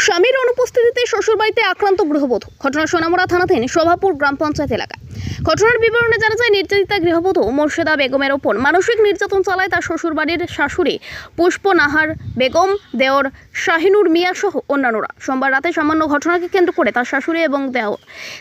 স্বামীর অনুপস্থিতিতে শ্বশুরবাড়িতে আক্রান্ত গৃহবধূ। ঘটনা সোনামুড়া থানাধীন শোভাপুর গ্রাম পঞ্চায়েত এলাকায়। ঘটনার বিবরণে জানা যায়, নির্যাতিতা গৃহবধূ মোর্শেদা বেগমের ওপর মানসিক নির্যাতন চালায় তার শ্বশুরবাড়ির শাশুড়ি পুষ্প নাহার বেগম, দেওর শাহিনুর মিয়া সহ অন্যান্যরা। সোমবার রাতে সামান্য ঘটনাকে কেন্দ্র করে তার শাশুড়ি এবং দেওর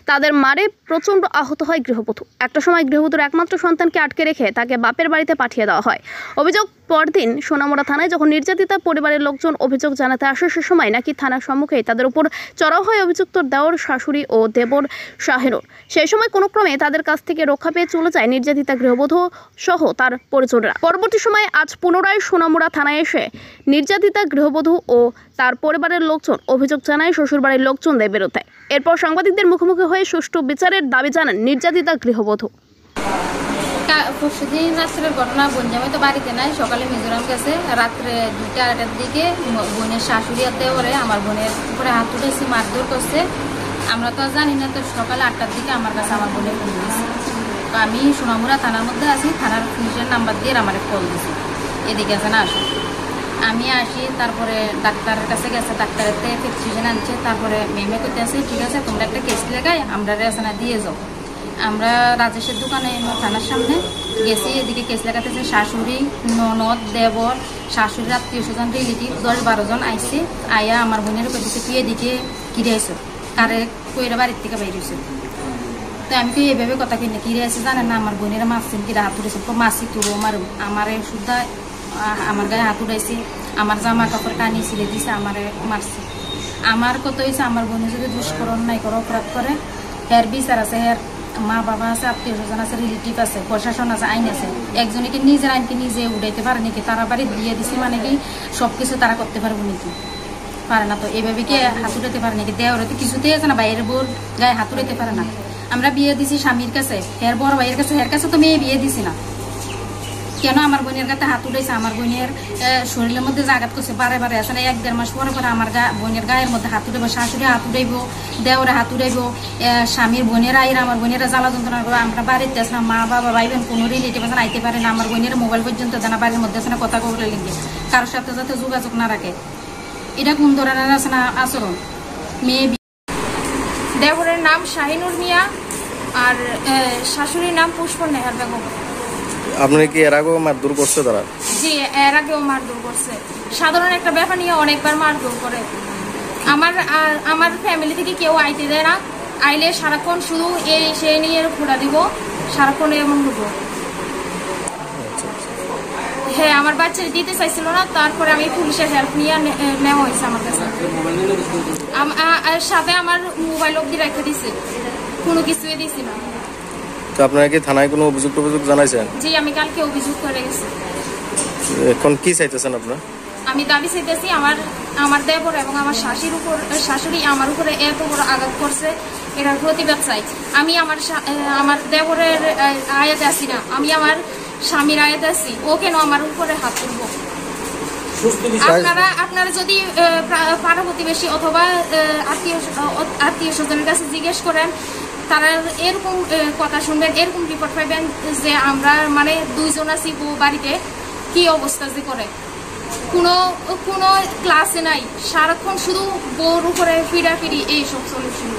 তাদের মারে প্রচণ্ড আহত হয় গৃহবধূ। একটা সময় গৃহবধূর একমাত্র সন্তানকে আটকে রেখে তাকে বাপের বাড়িতে পাঠিয়ে দেওয়া হয়। অভিযোগ, পরদিন সোনামুড়া থানায় যখন নির্যাতিতা পরিবারের লোকজন অভিযোগ জানাতে আসে, সে সময় নাকি থানার সম্মুখেই তাদের উপর চড়াও হয় অভিযুক্ত দেওর শাশুড়ি ও দেবর শাহিনুর। সেই সময় কোনো ক্রমে তাদের কাছ থেকে রক্ষা পেয়ে চলে যায় নির্যাতিতা গৃহবধূ সহ তার পরিজনেরা। পরবর্তী সময়ে আজ পুনরায় সোনামুড়া থানায় এসে নির্যাতিতা গৃহবধূ ও তার পরিবারের লোকজন অভিযোগ জানায় শ্বশুরবাড়ির লোকজনদের বিরুদ্ধে। এরপর সাংবাদিকদের মুখোমুখি হয়ে সুষ্ঠু বিচারের দাবি জানান নির্যাতিতা গৃহবধূ। পরশুদিন রাত্রের ঘটনা, বোন জামাই তো বাড়িতে নাই, সকালে মিজোরাম গেছে। রাত্রে 2টা-2টার দিকে বোনের শাশুড়ি আর দেওরে আমার বোনের উপরে হাত উঠেছে, মারধর করছে। আমরা তো জানি না, তো সকালে 8টার দিকে আমার কাছে আমার বোনের ফোন দিয়েছে। তো আমি সোনামুড়া থানার মধ্যে আছি, থানার পুলিশের নাম্বার দিয়ে আমার কল দিয়েছি, এদিকে আছে না আসো। আমি আসি, তারপরে ডাক্তারের কাছে গেছে, ডাক্তারের থেকে প্রেসক্রিপশন আনছে। তারপরে মেমে করতে আসে, ঠিক আছে তোমরা একটা কেস লেগাই আমরা রেসানা দিয়ে যাও। আমরা রাজেশের দোকানে থানার সামনে গেছি, এদিকে কেস লেখাতেছে। শাশুড়ি, ননদ, দেবর, শাশুড়ির আত্মীয় স্বজন, রিলেটিভ 10-12 জন আইসে। আয়া আমার বোনের কইছে তুই এদিকে কিরে আইস, কারে কইরা বাড়ির থেকে বাইরে হয়েছে। তো আমি তো এইভাবে কথা কিনে কিরে আছে জানেন না, আমার বোনের মারছেন, কিরা হাত উঠেছে, মাসি তুলো আমারে শুদ্ধা আমার গায়ে হাত উঠাইছে, আমার জামা কাপড় টানিয়ে ছিলে দিছে, আমারে মারছে। আমার কত হয়েছে, আমার বোনে যদি দুষ্করণ নাই করে, অপরাধ করে, হের বিচার আছে, হের মা বাবা আছে, আত্মীয় স্বজন আছে, রিলেটিভ আছে, প্রশাসন আছে, আইন আছে। একজনকে নিজের আইনকে নিজে উঠাইতে পারে নাকি? তারা বাড়ি দিয়ে দিছে মানে কি সবকিছু তারা করতে পারবো নাকি? পারে না। তো এইভাবে কি হাত উঠাতে পারে নাকি? দেওয়ার তো কিছুতেই আছে না, বাইরের বোর গায়ে হাত উঠাতে পারে না। আমরা বিয়ে দিছি স্বামীর কাছে, হের বড় ভাইয়ের কাছে, হের কাছে তো মেয়ে বিয়ে দিছি না। কেন আমার বোনের গাতে হাত উঠেছে? আমার বোনের শরীরের মধ্যে জাগাত করছে বারে বারে, আছে না 1-1.5 মাস পরে পরে আমার বোনের গায়ের মধ্যে হাত উঠাইব, শাশুড়ি হাত উঠাইব, দেওরে হাত উঠাইব, স্বামীর বোনেরা আইরা আমার বোনেরা জ্বালা যন্ত্রণা করবো। আমরা বাড়িতে আছে না, মা বাবা ভাই বোন কোনো রিলেটিভ আছে না, আইতে পারে না। আমার বোনের মোবাইল পর্যন্ত জানা বাড়ির মধ্যে আছে না, কথা বলে লিখে কারোর সাথে যাতে যোগাযোগ না রাখে। এটা কোন ধরনের আছে না আচরণ? মেয়ে দেবরের নাম শাহিনুর মিয়া আর শাশুড়ির নাম পুষ্প নাহার বেগম। আপনার কি এর আগেও মারধর করছে তারা? জি, এর আগেও মারধর করছে। সাধারণ একটা ব্যাপার নিয়ে অনেকবার মারধর করে। আমার ফ্যামিলি থেকে কেউ আইতে দেয় না, আইলে সারাক্ষণ শুধু এই সেই নিয়ে ঘোরা দিব, সারাক্ষণ এমন হবো। হ্যাঁ, আমার বাচ্চা দিতে চাইছিল না, তারপরে আমি পুলিশের হেল্প নিয়ে নেওয়া হয়েছে আমার কাছে। সাথে আমার মোবাইল অব্দি রেখে দিছে, কোনো কিছুই দিছি না। তো আপনারা কি থানায় কোনো অভিযোগ জানাইছেন? জি, আমি কালকে অভিযোগ করে গেছি। এখন কি চাইতেছেন আপনারা? আমি দাবি চাইতেছি, আমার দেবর এবং আমার শাশুড়ি আমার উপরে এত বড় আঘাত করছে, এটার প্রতিবাদ চাই। আমি আমার দেবরের আয়াতে আসি না, আমি আমার স্বামীর আয়াতে আসি। ও কেন আমার উপরে হাত তুলবো? আপনারা যদি পাড়া প্রতিবেশী অথবা আত্মীয় স্বজনের কাছে জিজ্ঞেস করেন, তারা এরকম কথা শুনবেন, এরকম রিপোর্ট পাইবেন যে আমরা মানে 2 জন আছি বউ বাড়িতে, কি অবস্থা যে করে। কোনো ক্লাসে নাই, সারাক্ষণ শুধু বউর উপরে ফিরাফিরি এইসব চলে শুরু।